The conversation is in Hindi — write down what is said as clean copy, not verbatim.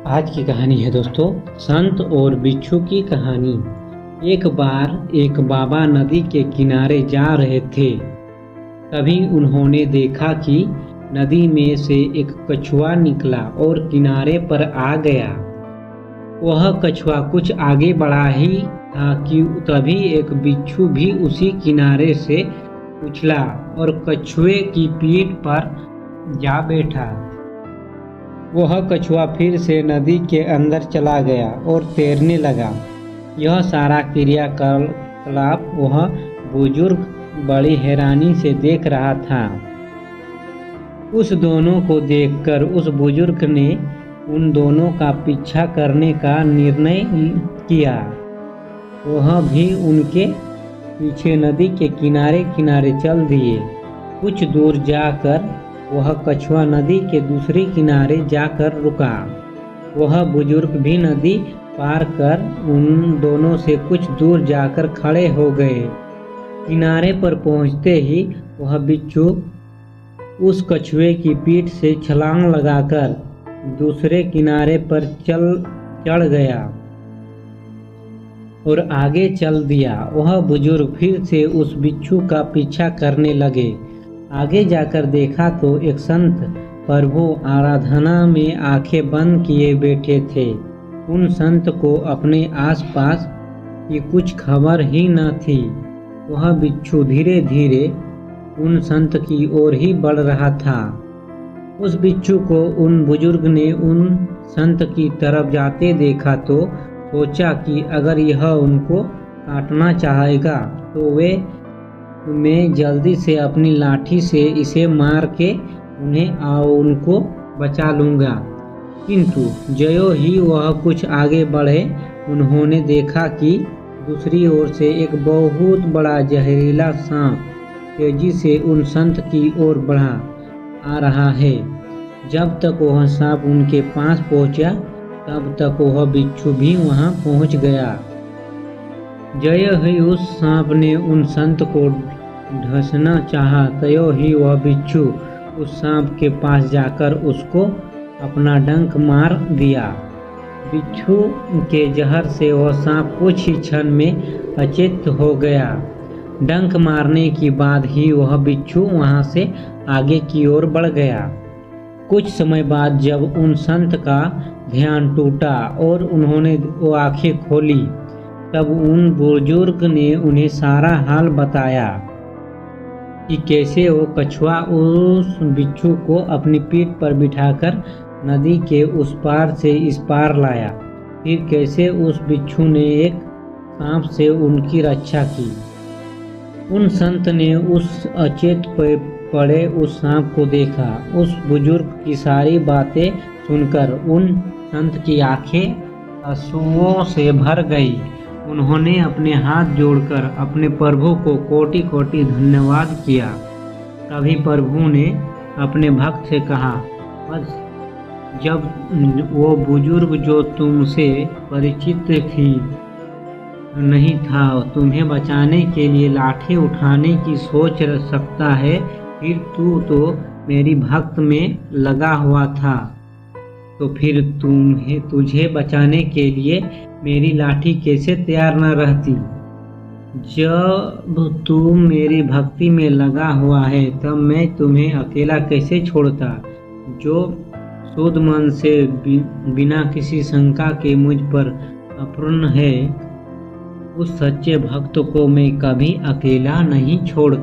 आज की कहानी है दोस्तों संत और बिच्छू की कहानी। एक बार एक बाबा नदी के किनारे जा रहे थे। तभी उन्होंने देखा कि नदी में से एक कछुआ निकला और किनारे पर आ गया। वह कछुआ कुछ आगे बढ़ा ही था कि तभी एक बिच्छू भी उसी किनारे से उछला और कछुए की पीठ पर जा बैठा। वह कछुआ फिर से नदी के अंदर चला गया और तैरने लगा। यह सारा क्रियाकलाप वह बुजुर्ग बड़ी हैरानी से देख रहा था। उस दोनों को देखकर उस बुजुर्ग ने उन दोनों का पीछा करने का निर्णय किया। वह भी उनके पीछे नदी के किनारे किनारे चल दिए। कुछ दूर जाकर वह कछुआ नदी के दूसरे किनारे जाकर रुका। वह बुजुर्ग भी नदी पार कर उन दोनों से कुछ दूर जाकर खड़े हो गए। किनारे पर पहुंचते ही वह बिच्छू उस कछुए की पीठ से छलांग लगाकर दूसरे किनारे पर चढ़ गया और आगे चल दिया। वह बुजुर्ग फिर से उस बिच्छू का पीछा करने लगे। आगे जाकर देखा तो एक संत प्रभु आराधना में आंखें बंद किए बैठे थे। उन संत को अपने आसपास की कुछ खबर ही न थी। वह बिच्छू धीरे धीरे उन संत की ओर ही बढ़ रहा था। उस बिच्छू को उन बुजुर्ग ने उन संत की तरफ जाते देखा तो सोचा कि अगर यह उनको काटना चाहेगा तो मैं जल्दी से अपनी लाठी से इसे मार के उनको बचा लूँगा। किंतु ज्यों ही वह कुछ आगे बढ़े उन्होंने देखा कि दूसरी ओर से एक बहुत बड़ा जहरीला सांप तेजी से उन संत की ओर बढ़ा आ रहा है। जब तक वह सांप उनके पास पहुंचा तब तक वह बिच्छू भी वहां पहुंच गया। ज्यों ही उस सांप ने उन संत को ढसना चाहा त्यों ही वह बिच्छू उस सांप के पास जाकर उसको अपना डंक मार दिया। बिच्छू के जहर से वह सांप कुछ ही क्षण में अचेत हो गया। डंक मारने के बाद ही वह बिच्छू वहां से आगे की ओर बढ़ गया। कुछ समय बाद जब उन संत का ध्यान टूटा और उन्होंने वो आंखें खोली तब उन बुजुर्ग ने उन्हें सारा हाल बताया कि कैसे वो कछुआ उस बिच्छू को अपनी पीठ पर बिठाकर नदी के उस पार से इस पार लाया। फिर कैसे उस बिच्छू ने एक सांप से उनकी रक्षा की। उन संत ने उस अचेत पड़े उस सांप को देखा। उस बुजुर्ग की सारी बातें सुनकर उन संत की आंखें आंसुओं से भर गई। उन्होंने अपने हाथ जोड़कर अपने प्रभु को कोटि कोटि धन्यवाद किया। तभी प्रभु ने अपने भक्त से कहा, बस जब वो बुजुर्ग जो तुमसे परिचित थी नहीं था तुम्हें बचाने के लिए लाठी उठाने की सोच सकता है, फिर तू तो मेरी भक्त में लगा हुआ था, तो फिर तुझे बचाने के लिए मेरी लाठी कैसे तैयार न रहती। जब तू मेरी भक्ति में लगा हुआ है तब मैं तुम्हें अकेला कैसे छोड़ता। जो शुद्ध मन से बिना किसी शंका के मुझ पर अपूर्ण है उस सच्चे भक्त को मैं कभी अकेला नहीं छोड़ता।